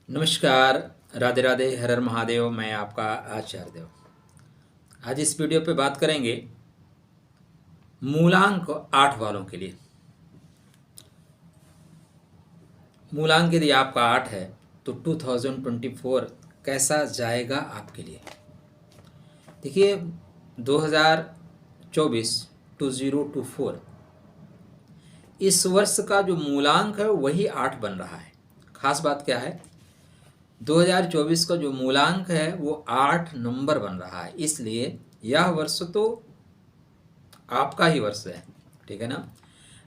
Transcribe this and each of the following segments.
नमस्कार। राधे राधे, हर हर महादेव। मैं आपका आचार्य देव। आज इस वीडियो पे बात करेंगे मूलांक 8 वालों के लिए। मूलांक यदि आपका 8 है तो 2024 कैसा जाएगा आपके लिए। देखिए 2024 2024 इस वर्ष का जो मूलांक है वही 8 बन रहा है। खास बात क्या है, 2024 का जो मूलांक है वो 8 नंबर बन रहा है। इसलिए यह वर्ष तो आपका ही वर्ष है, ठीक है ना।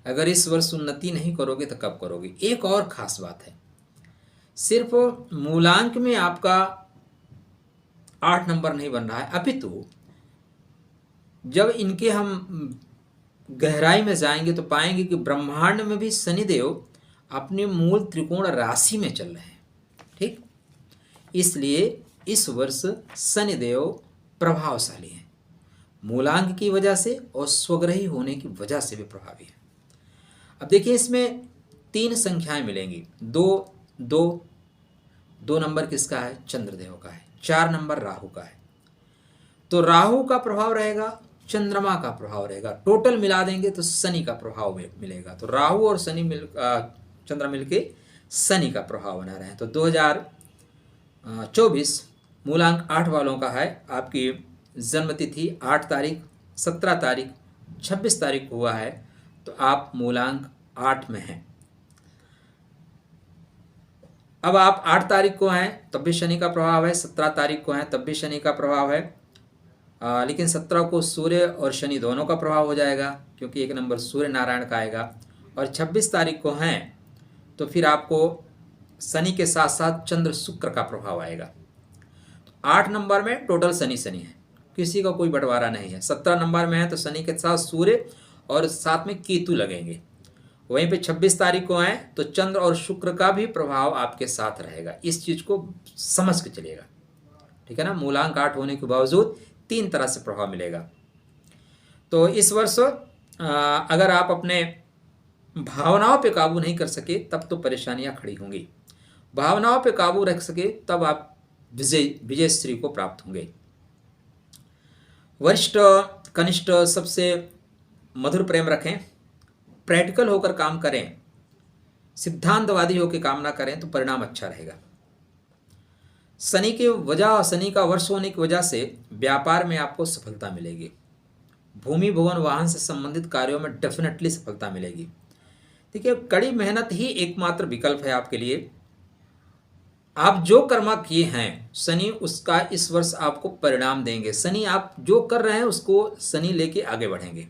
अगर इस वर्ष उन्नति नहीं करोगे तो कब करोगे। एक और खास बात है, सिर्फ मूलांक में आपका 8 नंबर नहीं बन रहा है, अपितु जब इनके हम गहराई में जाएंगे तो पाएंगे कि ब्रह्मांड में भी शनिदेव अपने मूल त्रिकोण राशि में चल रहे हैं। ठीक, इसलिए इस वर्ष शनिदेव प्रभावशाली हैं, मूलांक की वजह से और स्वग्रही होने की वजह से भी प्रभावी है। अब देखिए इसमें 3 संख्याएं मिलेंगी। दो नंबर किसका है? चंद्रदेव का है। 4 नंबर राहु का है। तो राहु का प्रभाव रहेगा, चंद्रमा का प्रभाव रहेगा, टोटल मिला देंगे तो शनि का प्रभाव मिलेगा। तो राहु और शनि चंद्र मिलके शनि का प्रभाव बना रहे हैं। तो 2024 मूलांक 8 वालों का है। आपकी जन्मतिथि 8 तारीख, 17 तारीख, 26 तारीख हुआ है, तो आप मूलांक 8 में हैं। अब आप 8 तारीख को हैं तब भी शनि का प्रभाव है, 17 तारीख को हैं तब भी शनि का प्रभाव है। लेकिन 17 को सूर्य और शनि दोनों का प्रभाव हो जाएगा, क्योंकि 1 नंबर सूर्य नारायण का आएगा। और 26 तारीख को हैं तो फिर आपको शनि के साथ साथ चंद्र शुक्र का प्रभाव आएगा। तो 8 नंबर में टोटल शनि है, किसी का कोई बंटवारा नहीं है। 17 नंबर में है तो शनि के साथ सूर्य और साथ में केतु लगेंगे। वहीं पे 26 तारीख को आए तो चंद्र और शुक्र का भी प्रभाव आपके साथ रहेगा। इस चीज को समझ के चलिएगा, ठीक है ना। मूलांक 8 होने के बावजूद 3 तरह से प्रभाव मिलेगा। तो इस वर्ष अगर आप अपने भावनाओं पे काबू नहीं कर सके तब तो परेशानियां खड़ी होंगी। भावनाओं पे काबू रख सके तब आप विजय श्री को प्राप्त होंगे। वरिष्ठ कनिष्ठ सबसे मधुर प्रेम रखें, प्रैक्टिकल होकर काम करें, सिद्धांतवादी होकर काम ना करें तो परिणाम अच्छा रहेगा। शनि की वजह, शनि का वर्ष होने की वजह से व्यापार में आपको सफलता मिलेगी। भूमि भवन वाहन से संबंधित कार्यों में डेफिनेटली सफलता मिलेगी। देखिए कड़ी मेहनत ही एकमात्र विकल्प है आपके लिए। आप जो कर्म किए हैं शनि उसका इस वर्ष आपको परिणाम देंगे। शनि आप जो कर रहे हैं उसको शनि लेके आगे बढ़ेंगे।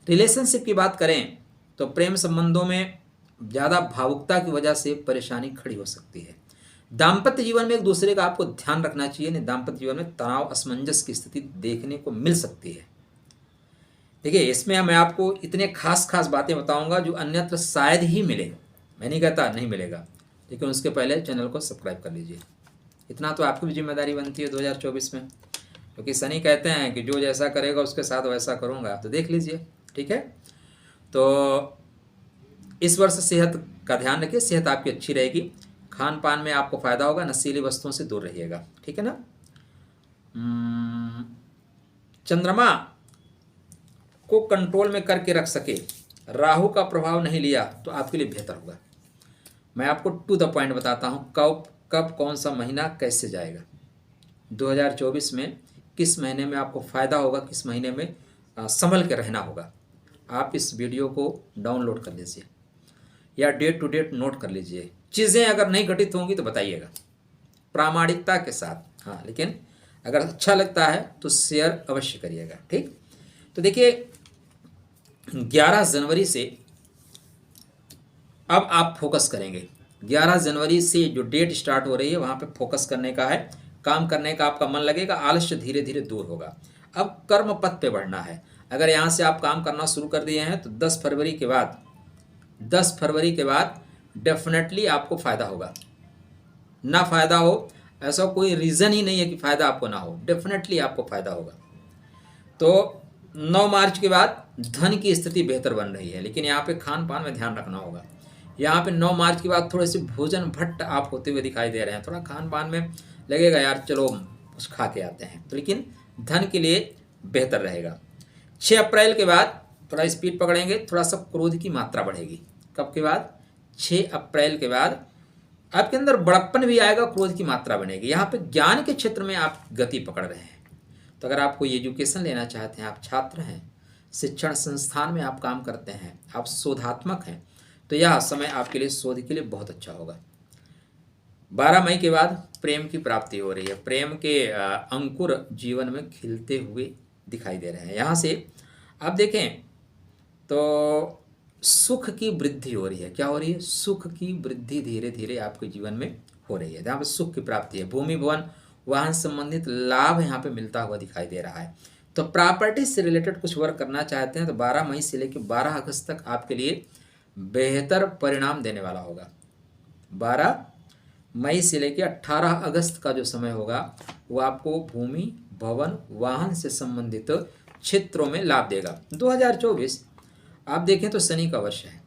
रिलेशनशिप की बात करें तो प्रेम संबंधों में ज़्यादा भावुकता की वजह से परेशानी खड़ी हो सकती है। दाम्पत्य जीवन में एक दूसरे का आपको ध्यान रखना चाहिए, नहीं दाम्पत्य जीवन में तनाव असमंजस की स्थिति देखने को मिल सकती है। देखिए इसमें मैं आपको इतने खास बातें बताऊंगा जो अन्यत्र शायद ही मिले। मैं नहीं कहता नहीं मिलेगा, लेकिन उसके पहले चैनल को सब्सक्राइब कर लीजिए। इतना तो आपकी भी जिम्मेदारी बनती है 2024 में, क्योंकि शनि कहते हैं कि जो जैसा करेगा उसके साथ वैसा करूँगा। तो देख लीजिए, ठीक है। तो इस वर्ष सेहत का ध्यान रखिए, सेहत आपकी अच्छी रहेगी। खान पान में आपको फायदा होगा, नशीली वस्तुओं से दूर रहिएगा, ठीक है ना। चंद्रमा को कंट्रोल में करके रख सके, राहु का प्रभाव नहीं लिया तो आपके लिए बेहतर होगा। मैं आपको टू द पॉइंट बताता हूँ कब कौन सा महीना कैसे जाएगा। 2024 में किस महीने में आपको फायदा होगा, किस महीने में संभल के रहना होगा। आप इस वीडियो को डाउनलोड कर लीजिए या डेट टू डेट नोट कर लीजिए। चीज़ें अगर नहीं घटित होंगी तो बताइएगा प्रामाणिकता के साथ, हाँ। लेकिन अगर अच्छा लगता है तो शेयर अवश्य करिएगा, ठीक। तो देखिए 11 जनवरी से अब आप फोकस करेंगे। 11 जनवरी से जो डेट स्टार्ट हो रही है वहाँ पे फोकस करने का है, काम करने का आपका मन लगेगा, आलस्य धीरे धीरे दूर होगा। अब कर्म पथ पे बढ़ना है। अगर यहाँ से आप काम करना शुरू कर दिए हैं तो 10 फरवरी के बाद डेफिनेटली आपको फ़ायदा होगा। ना फ़ायदा हो ऐसा कोई रीज़न ही नहीं है कि फ़ायदा आपको ना हो, डेफिनेटली आपको फ़ायदा होगा। तो 9 मार्च के बाद धन की स्थिति बेहतर बन रही है, लेकिन यहाँ पे खान पान में ध्यान रखना होगा। यहाँ पे 9 मार्च के बाद थोड़े से भोजन भट्ट आप होते हुए दिखाई दे रहे हैं, थोड़ा खान पान में लगेगा यार चलो कुछ खा के आते हैं, तो लेकिन धन के लिए बेहतर रहेगा। 6 अप्रैल के बाद थोड़ा स्पीड पकड़ेंगे, थोड़ा सा क्रोध की मात्रा बढ़ेगी। कब के बाद? 6 अप्रैल के बाद आपके अंदर बड़प्पन भी आएगा, क्रोध की मात्रा बनेगी। यहाँ पे ज्ञान के क्षेत्र में आप गति पकड़ रहे हैं, तो अगर आप कोई एजुकेशन लेना चाहते हैं, आप छात्र हैं, शिक्षण संस्थान में आप काम करते हैं, आप शोधात्मक हैं, तो यह समय आपके लिए शोध के लिए बहुत अच्छा होगा। 12 मई के बाद प्रेम की प्राप्ति हो रही है, प्रेम के अंकुर जीवन में खिलते हुए दिखाई दे रहे हैं। यहाँ से आप देखें तो सुख की वृद्धि हो रही है। क्या हो रही है? सुख की वृद्धि धीरे धीरे आपके जीवन में हो रही है। यहाँ पे सुख की प्राप्ति है, भूमि भवन वाहन संबंधित लाभ यहाँ पे मिलता हुआ दिखाई दे रहा है। तो प्रॉपर्टी से रिलेटेड कुछ वर्क करना चाहते हैं तो 12 मई से लेकर 12 अगस्त तक आपके लिए बेहतर परिणाम देने वाला होगा। 12 मई से लेकर 18 अगस्त का जो समय होगा वो आपको भूमि भवन वाहन से संबंधित क्षेत्रों में लाभ देगा। 2024 आप देखें तो शनि का वर्ष है,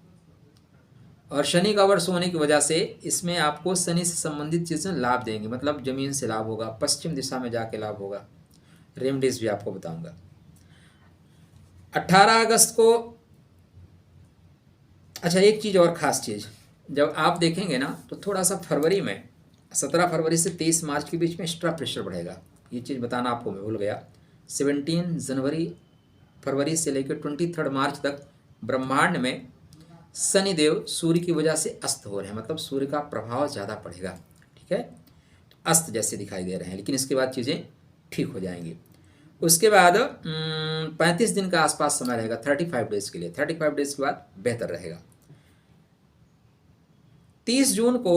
और शनि का वर्ष होने की वजह से इसमें आपको शनि से संबंधित चीज़ें लाभ देंगी, मतलब जमीन से लाभ होगा, पश्चिम दिशा में जाके लाभ होगा। रेमडीज भी आपको बताऊंगा। 18 अगस्त को अच्छा एक चीज़ और ख़ास चीज़, जब आप देखेंगे ना तो थोड़ा सा फरवरी में 17 फरवरी से 23 मार्च के बीच में एक्स्ट्रा प्रेशर बढ़ेगा। ये चीज़ बताना आपको मैं भूल गया। 17 फरवरी से लेकर 23 मार्च तक ब्रह्मांड में शनिदेव सूर्य की वजह से अस्त हो रहे हैं, मतलब सूर्य का प्रभाव ज़्यादा पड़ेगा। ठीक है, तो अस्त जैसे दिखाई दे रहे हैं, लेकिन इसके बाद चीज़ें ठीक हो जाएंगी। उसके बाद 35 दिन का आसपास समय रहेगा, 35 डेज के लिए। 35 डेज के बाद बेहतर रहेगा। 30 जून को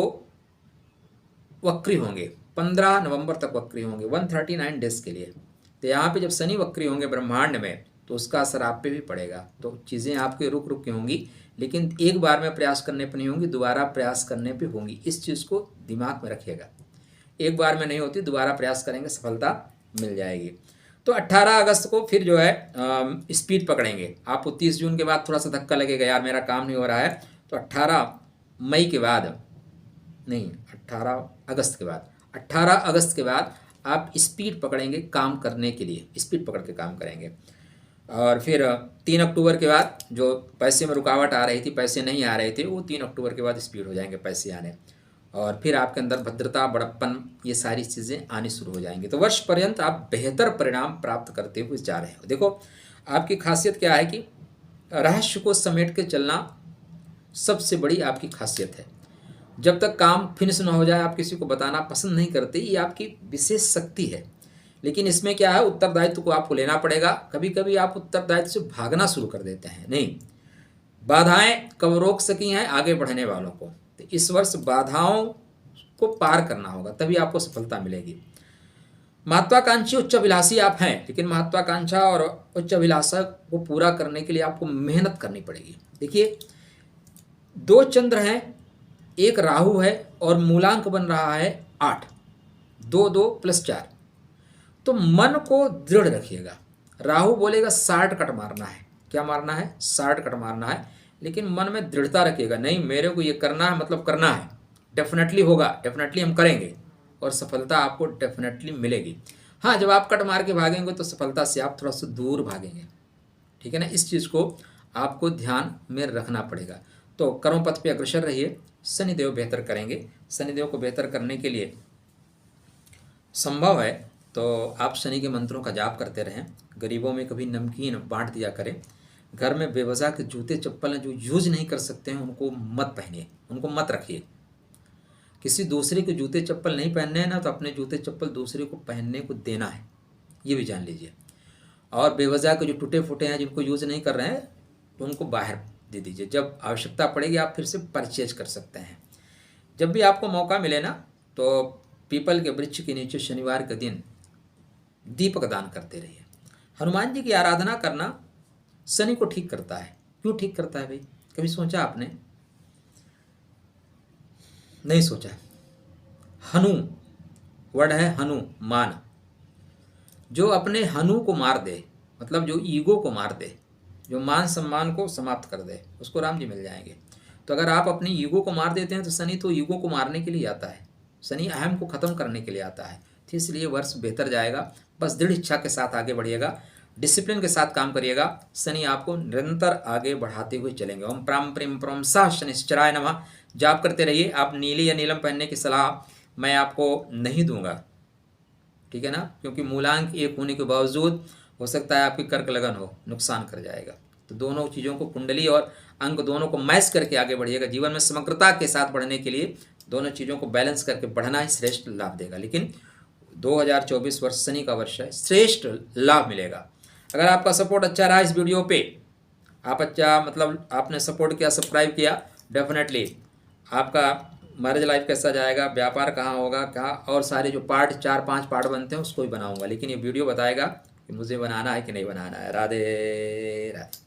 वक्री होंगे, 15 नवंबर तक वक्री होंगे 139 डेज के लिए। तो यहाँ पे जब शनि वक्री होंगे ब्रह्मांड में तो उसका असर आप पे भी पड़ेगा। तो चीज़ें आपके रुक रुक के होंगी, लेकिन एक बार में प्रयास करने पर नहीं होंगी, दोबारा प्रयास करने पे होंगी। इस चीज़ को दिमाग में रखिएगा, एक बार में नहीं होती, दोबारा प्रयास करेंगे सफलता मिल जाएगी। तो 18 अगस्त को फिर जो है स्पीड पकड़ेंगे। आपको 30 जून के बाद थोड़ा सा धक्का लगेगा, यार मेरा काम नहीं हो रहा है, तो 18 मई के बाद नहीं, 18 अगस्त के बाद 18 अगस्त के बाद आप स्पीड पकड़ेंगे काम करने के लिए, स्पीड पकड़ के काम करेंगे। और फिर 3 अक्टूबर के बाद जो पैसे में रुकावट आ रही थी, पैसे नहीं आ रहे थे, वो 3 अक्टूबर के बाद स्पीड हो जाएंगे पैसे आने, और फिर आपके अंदर भद्रता बड़प्पन ये सारी चीज़ें आनी शुरू हो जाएंगी। तो वर्ष पर्यंत आप बेहतर परिणाम प्राप्त करते हुए जा रहे हो। देखो आपकी खासियत क्या है कि रहस्य को समेट के चलना सबसे बड़ी आपकी खासियत है। जब तक काम फिनिश ना हो जाए आप किसी को बताना पसंद नहीं करते, ये आपकी विशेष शक्ति है। लेकिन इसमें क्या है, उत्तरदायित्व को आपको लेना पड़ेगा। कभी कभी आप उत्तरदायित्व से भागना शुरू कर देते हैं। नहीं, बाधाएं कब रोक सकी हैं? आगे बढ़ने वालों को। तो इस वर्ष बाधाओं को पार करना होगा, तभी आपको सफलता मिलेगी। महत्वाकांक्षी उच्च अभिलाषी आप हैं, लेकिन महत्वाकांक्षा और उच्च अभिलाषा को पूरा करने के लिए आपको मेहनत करनी पड़ेगी। देखिए 2 चंद्र हैं, 1 राहु है, और मूलांक बन रहा है 8, 2 2 + 4। तो मन को दृढ़ रखिएगा। राहु बोलेगा शार्ट कट मारना है, क्या मारना है? शार्ट कट मारना है, लेकिन मन में दृढ़ता रखिएगा, नहीं मेरे को ये करना है, मतलब करना है, डेफिनेटली होगा, डेफिनेटली हम करेंगे, और सफलता आपको डेफिनेटली मिलेगी। हाँ, जब आप कट मार के भागेंगे तो सफलता से आप थोड़ा सा दूर भागेंगे। ठीक है ना, इस चीज़ को आपको ध्यान में रखना पड़ेगा। तो कर्म पथ पे अग्रसर रहिए, शनिदेव बेहतर करेंगे। शनिदेव को बेहतर करने के लिए संभव है तो आप शनि के मंत्रों का जाप करते रहें। गरीबों में कभी नमकीन बांट दिया करें। घर में बेवजह के जूते चप्पल जो यूज नहीं कर सकते हैं उनको मत पहनिए, उनको मत रखिए। किसी दूसरे के जूते चप्पल नहीं पहनने हैं ना, तो अपने जूते चप्पल दूसरे को पहनने को देना है, ये भी जान लीजिए। और बेवजह के जो टूटे फूटे हैं जिनको यूज नहीं कर रहे हैं तो उनको बाहर दे दीजिए। जब आवश्यकता पड़ेगी आप फिर से परचेज कर सकते हैं। जब भी आपको मौका मिले ना तो पीपल के वृक्ष के नीचे शनिवार के दिन दीपक दान करते रहिए। हनुमान जी की आराधना करना शनि को ठीक करता है। क्यों ठीक करता है भाई, कभी सोचा आपने? नहीं सोचा। हनु वर्ड है हनुमान, जो अपने हनु को मार दे, मतलब जो ईगो को मार दे, जो मान सम्मान को समाप्त कर दे, उसको राम जी मिल जाएंगे। तो अगर आप अपनी ईगो को मार देते हैं तो शनि तो ईगो को मारने के लिए आता है, शनि अहम को ख़त्म करने के लिए आता है। तो इसलिए वर्ष बेहतर जाएगा। बस दृढ़ इच्छा के साथ आगे बढ़िएगा, डिसिप्लिन के साथ काम करिएगा, शनि आपको निरंतर आगे बढ़ाते हुए चलेंगे। ओम प्राम प्रीम प्रोम सा शनिश्चराय नमः जाप करते रहिए। आप नीली या नीलम पहनने की सलाह मैं आपको नहीं दूंगा, ठीक है ना, क्योंकि मूलांक 1 होने के बावजूद हो सकता है आपकी कर्क लगन हो, नुकसान कर जाएगा। तो दोनों चीज़ों को, कुंडली और अंक दोनों को मैच करके आगे बढ़िएगा। जीवन में समग्रता के साथ बढ़ने के लिए दोनों चीज़ों को बैलेंस करके बढ़ना ही श्रेष्ठ लाभ देगा। लेकिन 2024 वर्ष शनि का वर्ष है, श्रेष्ठ लाभ मिलेगा। अगर आपका सपोर्ट अच्छा रहा इस वीडियो पे, आप अच्छा मतलब आपने सपोर्ट किया, सब्सक्राइब किया, डेफिनेटली आपका मैरिज लाइफ कैसा जाएगा, व्यापार कहाँ होगा, कहाँ, और सारे जो पार्ट 4-5 पार्ट बनते हैं उसको भी बनाऊंगा। लेकिन ये वीडियो बताएगा कि मुझे बनाना है कि नहीं बनाना है। राधे राधे।